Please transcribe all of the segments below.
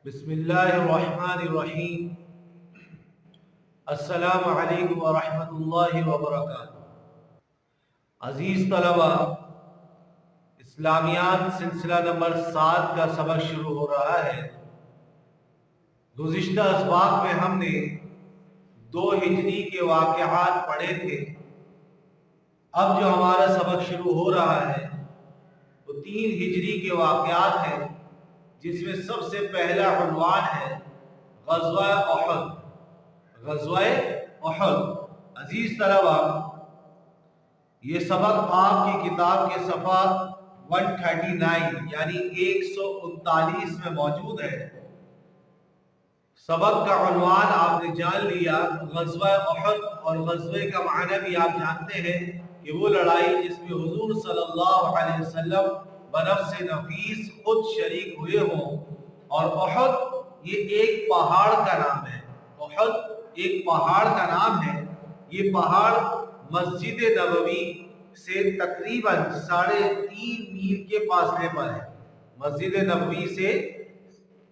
بسم اللہ الرحمن الرحیم۔ السلام علیکم ورحمۃ اللہ وبرکاتہ۔ عزیز طلبہ، اسلامیات سلسلہ نمبر 7 کا سبق شروع ہو رہا ہے۔ گزشتہ اسباق میں ہم نے 2 ہجری کے واقعات پڑھے تھے۔ اب جو ہمارا سبق شروع ہو رہا ہے وہ 3 ہجری کے واقعات ہیں، جس میں سب سے پہلا عنوان ہے غزوہ احد۔ غزوہ احد۔ عزیز طلبہ، یہ سبق آپ کی کتاب کے صفحہ 139 یعنی 139 میں موجود ہے۔ سبق کا عنوان آپ نے جان لیا، غزوہ احد، اور غزوے کا معنی بھی آپ جانتے ہیں کہ وہ لڑائی جس میں حضور صلی اللہ علیہ وسلم بنفس نفیس خود شریک ہوئے ہوں۔ اور احد یہ ایک پہاڑ کا نام ہے۔ احد ایک پہاڑ کا نام ہے۔ یہ پہاڑ مسجد نبوی سے تقریباً 3.5 میل کے فاصلے پر ہے۔ مسجد نبوی سے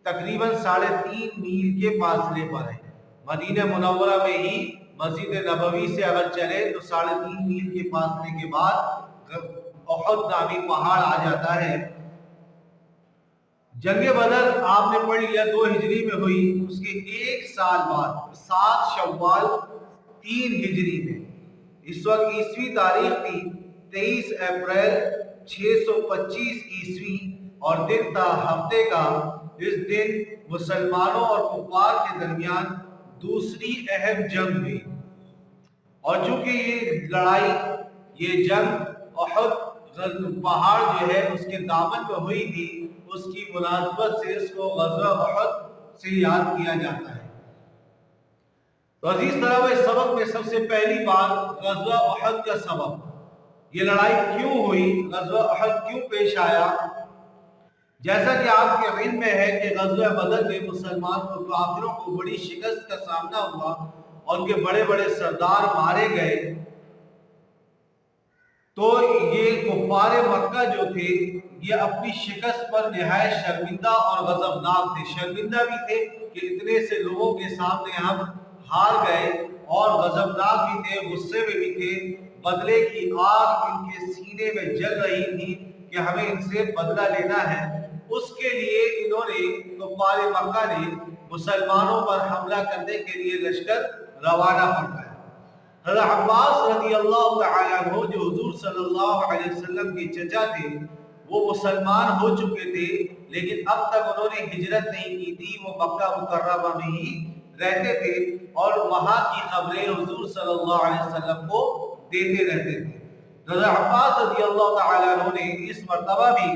تقریباً 3.5 میل کے فاصلے پر ہے۔ مدینہ منورہ میں ہی مسجد نبوی سے اگر چلے تو 3.5 میل کے فاصلے کے بعد احد نامی پہاڑ آ جاتا ہے۔ جنگ بدر آپ نے پڑھ لیا 2 ہجری میں ہوئی۔ اس کے 1 سال بعد 7 شوال 3 ہجری میں، اس وقت عیسوی تاریخ تھی 23 اپریل 625 عیسوی، اور دن تھا ہفتے کا۔ اس دن مسلمانوں اور کفار کے درمیان دوسری اہم جنگ ہوئی، اور چونکہ یہ لڑائی، یہ جنگ احد پہاڑ جو ہے اس کے دامن میں ہوئی تھی، اس کی مناسبت سے اس کو غزوہ احد سے یاد کیا جاتا ہے۔ تو عزیز طلبہ، اس سبق میں سب سے پہلی بات غزوہ احد کا سبب، یہ لڑائی کیوں ہوئی، غزوہ احد کیوں پیش آیا۔ جیسا کہ آپ کے علم میں ہے کہ غزوہ بدر میں مسلمان اور کافروں کو بڑی شکست کا سامنا ہوا، اور ان کے بڑے بڑے سردار مارے گئے۔ تو یہ کفار مکہ جو تھے، یہ اپنی شکست پر نہایت شرمندہ اور غضبناک تھے۔ شرمندہ بھی تھے کہ اتنے سے لوگوں کے سامنے ہم ہار گئے، اور غضبناک بھی تھے، غصے میں بھی تھے۔ بدلے کی آگ ان کے سینے میں جل رہی تھی کہ ہمیں ان سے بدلہ لینا ہے۔ اس کے لیے انہوں نے، کفار مکہ نے، مسلمانوں پر حملہ کرنے کے لیے لشکر روانہ فرمایا۔ حضرت عباس رضی اللہ تعالیٰ عنہ، جو حضور صلی اللہ علیہ وسلم کے چچا تھے، وہ مسلمان ہو چکے تھے، لیکن اب تک انہوں نے ہجرت نہیں کی تھی۔ وہ مکہ مکرمہ میں ہی رہتے تھے، اور وہاں کی خبریں حضور صلی اللہ علیہ وسلم کو دیتے رہتے تھے۔ حضرت عباس رضی اللہ تعالیٰ عنہ نے اس مرتبہ بھی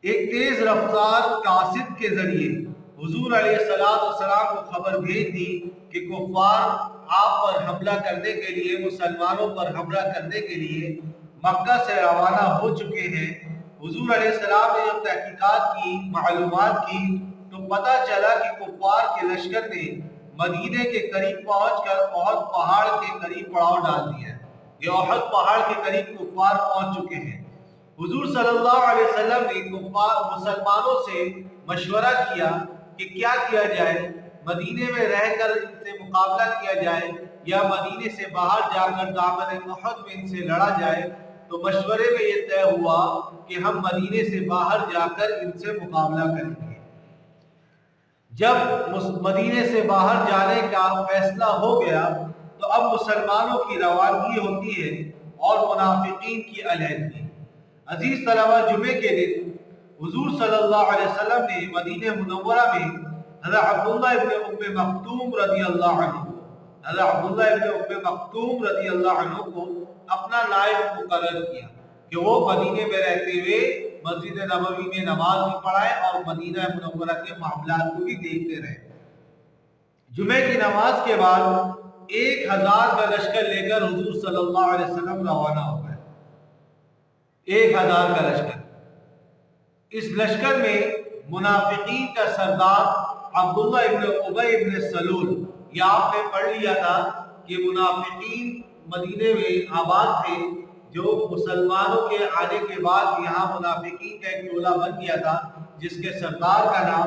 ایک تیز رفتار قاصد کے ذریعے حضور علیہ السلام کو خبر بھیج دی کہ کفار آپ پر حملہ کرنے کے لیے، مسلمانوں پر حملہ کرنے کے لیے مکہ سے روانہ ہو چکے ہیں۔ حضور علیہ السلام نے جب تحقیقات کی، معلومات کی، تو پتہ چلا کہ کفار کے لشکر نے مدینے کے قریب پہنچ کر احد پہاڑ کے قریب پڑاؤ ڈال دیا ہے۔ یہ احد پہاڑ کے قریب کفار پہنچ چکے ہیں۔ حضور صلی اللہ علیہ وسلم نے مسلمانوں سے مشورہ کیا کہ کیا کیا جائے، مدینے میں رہ کر ان سے مقابلہ کیا جائے، یا مدینے سے باہر جا کر دامن احد میں ان سے لڑا جائے۔ تو مشورے میں یہ طے ہوا کہ ہم مدینے سے باہر جا کر ان سے مقابلہ کریں گے۔ جب مدینے سے باہر جانے کا فیصلہ ہو گیا، تو اب مسلمانوں کی روانگی ہوتی ہے اور منافقین کی علیحدگی۔ عزیز طلبہ، جمعے کے دن حضور صلی اللہ علیہ وسلم نے مدینہ منورہ میں حضرت عبداللہ ابن ام مکتوم رضی اللہ عنہ کو اپنا نائب مقرر کیا کہ وہ مدینہ میں رہتے ہوئے مسجد نبوی میں نماز بھی پڑھائے اور مدینہ منورہ کے معاملات کو بھی دیکھتے رہے۔ جمعے کی نماز کے بعد 1000 کا لشکر لے کر حضور صلی اللہ علیہ وسلم روانہ ہو گئے۔ 1000 کا لشکر۔ اس لشکر میں منافقین کا سردار عبداللہ ابن ابی ابن سلول، یہ آپ نے پڑھ لیا تھا کہ منافقین مدینے میں آباد تھے، جو مسلمانوں کے آنے کے بعد یہاں منافقین کا ایک ٹولہ بن گیا تھا، جس کے سردار کا نام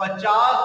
50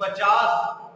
50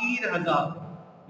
3000,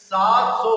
700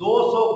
200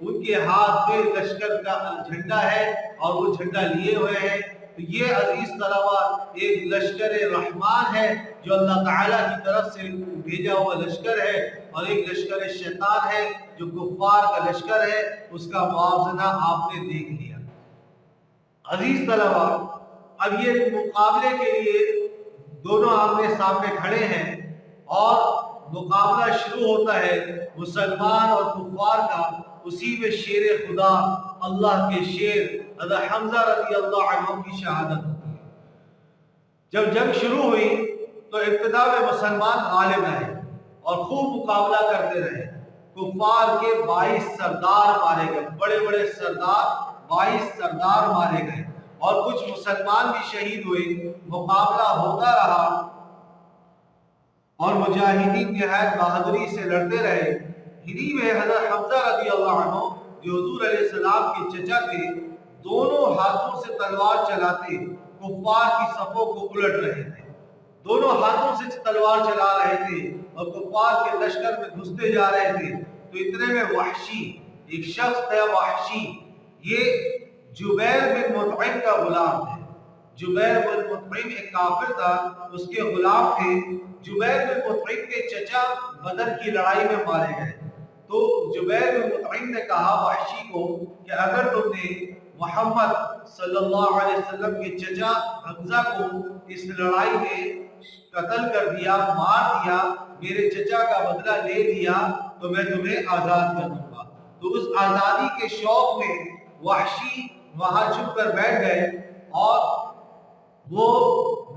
ان کے ہاتھ میں لشکر کا جھنڈا ہے اور وہ جھنڈا لیے ہوئے ہیں. تو یہ عزیز طلبہ ایک لشکر رحمان ہے جو اللہ تعالیٰ کی طرف سے بھیجا ہوا لشکر ہے، اور ایک لشکر شیطان ہے جو کفار کا لشکر ہے. اس کا موازنہ آپ نے دیکھ لیا. عزیز طلبہ اب یہ مقابلے کے لیے دونوں آمنے سامنے کھڑے ہیں اور مقابلہ شروع ہوتا ہے مسلمان اور کفار کا. اسی میں شیر خدا اللہ کے شیر حضرت حمزہ رضی اللہ عنہ کی شہادت ہوتی ہے. جب جنگ شروع ہوئی تو ابتدا میں مسلمان غالب رہے اور خوب مقابلہ کرتے رہے. کفار کے 22 سردار مارے گئے، بڑے بڑے سردار 22 سردار مارے گئے اور کچھ مسلمان بھی شہید ہوئے. مقابلہ ہوتا رہا اور مجاہدین نہایت بہادری سے لڑتے رہے. انہی میں حضرت حمزہ رضی اللہ عنہ جو حضور علیہ السلام کے چچا تھے، دونوں ہاتھوں سے تلوار چلاتے کفار کی صفوں کو الٹ رہے تھے. دونوں ہاتھوں سے تلوار چلا رہے تھے اور کفار کے لشکر میں گھستے جا رہے تھے. تو اتنے میں وحشی ایک شخص تھا. وحشی یہ جبیر بن مطعم کا غلام تھے. جبیر بن مطعم ایک کافر تھا، اس کے غلام تھے. جبیر بن مطعم کے چچا بدر کی لڑائی میں مارے گئے. تو جبیر بن مطعم نے کہا وحشی کو کہ اگر تم نے محمد صلی اللہ علیہ وسلم کے چچا حمزہ کو اس لڑائی میں قتل کر دیا، مار دیا، میرے چچا کا بدلہ لے لیا، تو میں تمہیں آزاد کر دوں گا. تو اس آزادی کے شوق میں وحشی وہاں چھپ کر بیٹھ گئے اور وہ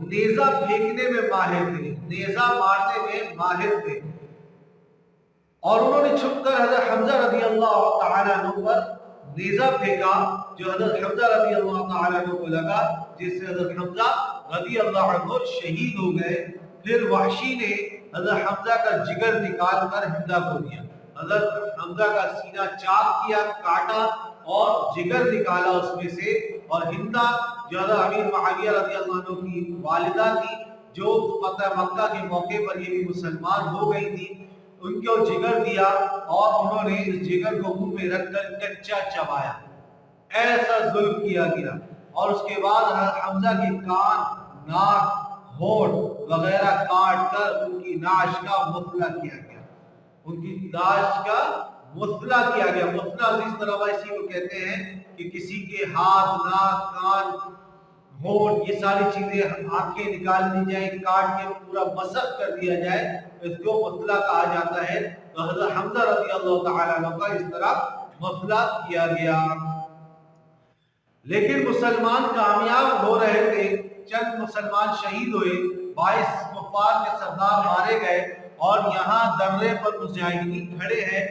نیزہ پھینکنے میں ماہر تھے، نیزہ مارنے میں ماہر تھے. اور انہوں نے چھپ کر حضرت حمزہ رضی اللہ تعالیٰ عنہ پر نیزہ پھینکا جو حضرت حمزہ رضی اللہ تعالیٰ عنہ کو لگا، جس سے حضرت حمزہ رضی اللہ عنہ شہید ہو گئے. پھر وحشی نے حضرت حمزہ کا جگر نکال کر ہندا کو دیا. حضرت حمزہ کا سینہ چاک کیا، کاٹا اور جگر نکالا اس میں سے. اور ہندا جو حضرت امیر معاویہ رضی اللہ عنہ کی والدہ تھی، جو فتح مکہ کے موقع پر یہ بھی مسلمان ہو گئی تھی، ان کو جگر دیا اور انہوں نے اس جگر کو منہ میں رکھ کر کچا چبایا. ایسا ظلم کیا گیا. اور اس کے بعد حمزہ کے کان، ناک، ہونٹ وغیرہ کاٹ کر ان کی ناش کا مثلا کیا گیا. ان کی ناش کا مثلا کیا گیا. مثلا اس طرح اسی کو کہتے ہیں کہ کسی کے ہاتھ، ناک، کان، ہونٹ، یہ ساری چیزیں، آنکھیں نکال دی جائیں، کاٹ کے پورا مسخ کر دیا جائے، اس کو مثلا کہا جاتا ہے. تو حضرت حمزہ رضی اللہ تعالیٰ عنہ کا اس طرح مثلا کیا گیا. لیکن مسلمان کامیاب ہو رہے تھے. چند مسلمان شہید ہوئے، 22 کفار کے سردار مارے گئے اور یہاں درے پر مجاہدین کھڑے ہیں.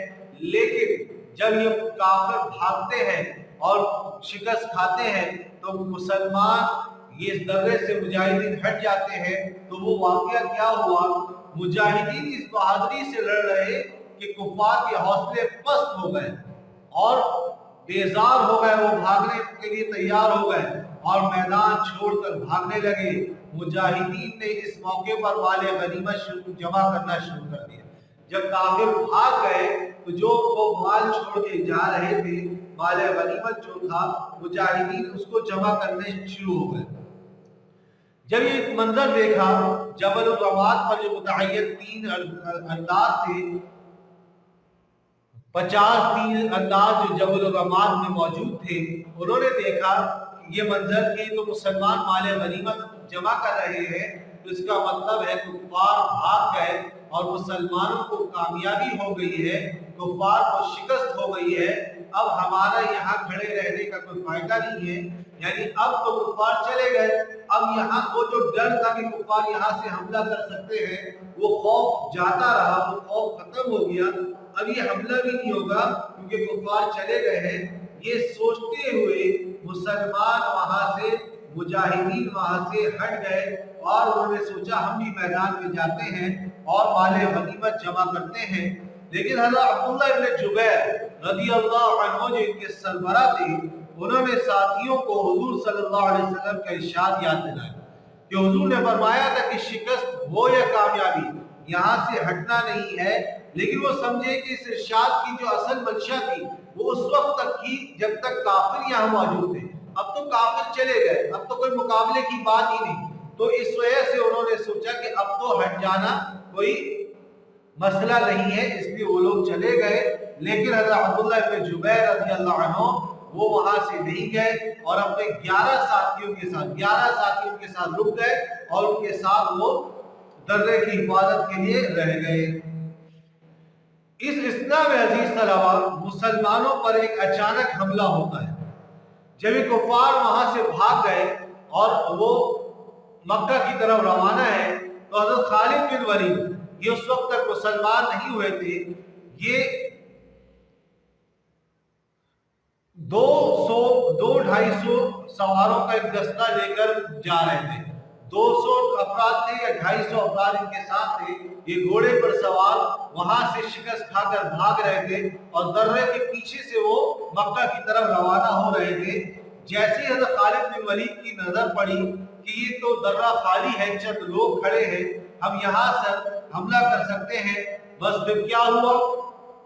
لیکن جب یہ کافر بھاگتے ہیں اور شکست کھاتے ہیں تو مسلمان یہ درے سے مجاہدین ہٹ جاتے ہیں. تو وہ واقعہ کیا ہوا؟ مجاہدین اس بہادری سے لڑ رہے کہ کفار کے حوصلے پست ہو گئے اور بیزار ہو گئے. وہ بھاگنے کے لیے تیار ہو گئے اور میدان چھوڑ کر بھاگنے لگے. مجاہدین نے اس موقع پر مال غنیمت جمع کرنا شروع کر دیا. جب کافر بھاگ گئے تو جو وہ مال چھوڑ کے جا رہے تھے، مال غنیمت جو تھا، مجاہدین اس کو جمع کرنے شروع ہو گئے. جب یہ منظر دیکھا، جبل الرماد پر جو متعین 3 انداز تھے، 50 3 انداز جو جبل الرماد میں موجود تھے، انہوں نے دیکھا یہ منظر کہ تو مسلمان مال غنیمت جمع کر رہے ہیں، تو اس کا مطلب ہے کفار بھاگ گئے اور مسلمانوں کو کامیابی ہو گئی ہے، کفار کو شکست ہو گئی ہے. اب ہمارا یہاں کھڑے رہنے کا کوئی فائدہ نہیں ہے. یعنی اب تو کفار چلے گئے، اب یہاں وہ جو ڈر تھا کہ کفار یہاں سے حملہ کر سکتے ہیں، وہ خوف جاتا رہا، وہ خوف ختم ہو گیا. اب یہ حملہ بھی نہیں ہوگا کیونکہ کفار چلے گئے ہیں. یہ سوچتے ہوئے مسلمان وہاں سے، مجاہدین وہاں سے ہٹ گئے اور انہوں نے سوچا ہم بھی میدان میں جاتے ہیں اور مال غنیمت جمع کرتے ہیں. لیکن حضرت عبداللہ ابن جبیر رضی اللہ عنہ جو ان کے سربراہ تھے، انہوں نے ساتھیوں کو حضور صلی اللہ علیہ وسلم کا ارشاد یاد دلایا کہ حضور نے فرمایا تھا کہ شکست ہو یا کامیابی، یہاں سے ہٹنا نہیں ہے، لیکن وہ سمجھے کہ اس ارشاد کی جو اصل منشا تھی وہ اس وقت تک کی جب تک کافر یہاں موجود تھے. اب تو کافر چلے گئے, اب تو کوئی مقابلے کی بات ہی نہیں. تو اس وجہ سے انہوں نے سوچا کہ اب تو ہٹ جانا کوئی مسئلہ نہیں ہے, اس لیے وہ لوگ چلے گئے. لیکن حضرت عبداللہ بن جبیر رضی اللہ عنہ وہ وہاں سے نہیں گئے اور اپنے 11 ساتھیوں کے ساتھ رک گئے اور ان کے ساتھ وہ درے کی حفاظت کے لیے رہ گئے. اس اثنا میں عزیز طلبا مسلمانوں پر ایک اچانک حملہ ہوتا ہے. جب یہ کفار وہاں سے بھاگ گئے اور وہ مکہ کی طرف روانہ ہے تو حضرت خالد بن ولید یہ اس وقت تک مسلمان نہیں ہوئے تھے, یہ 200-250 سواروں کا ایک دستہ لے کر جا رہے تھے. 200 افراد تھے یا 250 افراد ان کے ساتھ تھے. یہ گھوڑے پر سوار وہاں سے شکست کھا کر بھاگ رہے تھے اور درے کے پیچھے سے وہ مکہ کی طرف روانہ ہو رہے تھے. جیسے حضرت خالد بن ولید کی نظر پڑی کہ یہ تو درہ خالی ہے, چند لوگ کھڑے ہیں, ہم یہاں سے حملہ کر سکتے ہیں, بس پھر کیا ہوا,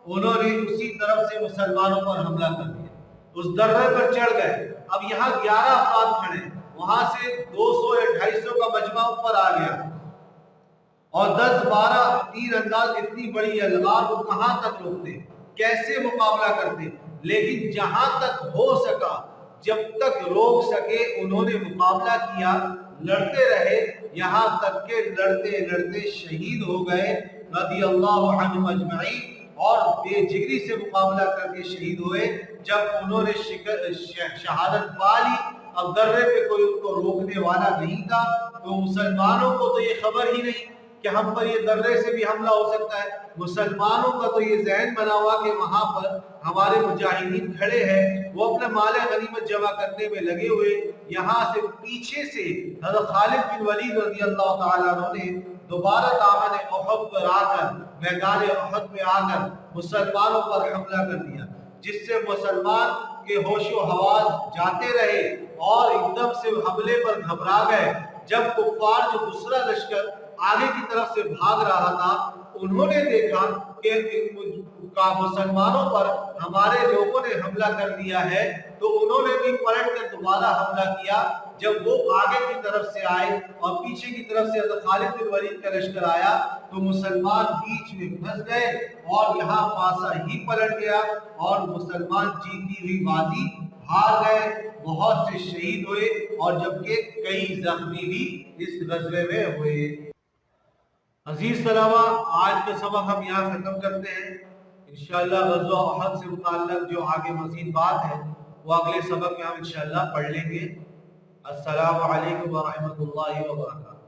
انہوں نے اسی طرف سے مسلمانوں پر حملہ کر دیا, اس درے پر چڑھ گئے. اب یہاں 11 افراد کھڑے, وہاں سے 200 یا 250 کا مجمع اوپر آ گیا اور 10-12 تیر انداز اتنی بڑی الغار کو کہاں تک روکتے, کیسے مقابلہ کرتے. لیکن جہاں تک ہو سکا, جب تک روک سکے انہوں نے مقابلہ کیا, لڑتے رہے, یہاں تک کہ لڑتے لڑتے شہید ہو گئے رضی اللہ عنہم اجمعین, اور بے جگری سے مقابلہ کر کے شہید ہوئے. جب انہوں نے شہادت پا لی, اب درے پہ کوئی ان کو روکنے والا نہیں تھا, تو مسلمانوں کو تو یہ خبر ہی نہیں کہ ہم پر یہ درے سے بھی حملہ ہو سکتا ہے. مسلمانوں کا تو یہ ذہن بنا ہوا کہ وہاں پر ہمارے مجاہدین کھڑے ہیں, وہ اپنے مال غنیمت جمع کرنے میں لگے ہوئے. یہاں سے پیچھے سے حضرت خالد بن ولید رضی اللہ تعالیٰ عنہ نے دوبارہ دامن احد پر آ کر, میدان احد میں آ کر مسلمانوں پر حملہ کر دیا, جس سے مسلمان کے ہوش و حواس جاتے رہے اور ایک دم سے حملے پر گھبرا گئے. جب کفار جو دوسرا لشکر آگے کی طرف سے بھاگ رہا تھا, انہوں نے دیکھا کہ مسلمانوں پر ہمارے لوگوں نے حملہ کر دیا ہے, تو انہوں نے بھی پلٹ کر دوبارہ حملہ کیا. جب وہ آگے کی طرف سے آئے اور پیچھے کی طرف سے حضرت خالد بن ولید کا لشکر آیا, تو مسلمان بیچ میں پھنس گئے اور یہاں پاسا ہی پلٹ گیا اور مسلمان جیتی ہوئی بازی ہار گئے. بہت سے شہید ہوئے اور جبکہ کئی زخمی بھی اس غزوے میں ہوئے. عزیز طلبہ, آج کا سبق ہم یہاں ختم کرتے ہیں. انشاءاللہ غزوہ احد سے متعلق جو آگے مزید بات ہے وہ اگلے سبق میں ہم انشاءاللہ پڑھ لیں گے. السلام علیکم ورحمۃ اللہ وبرکاتہ.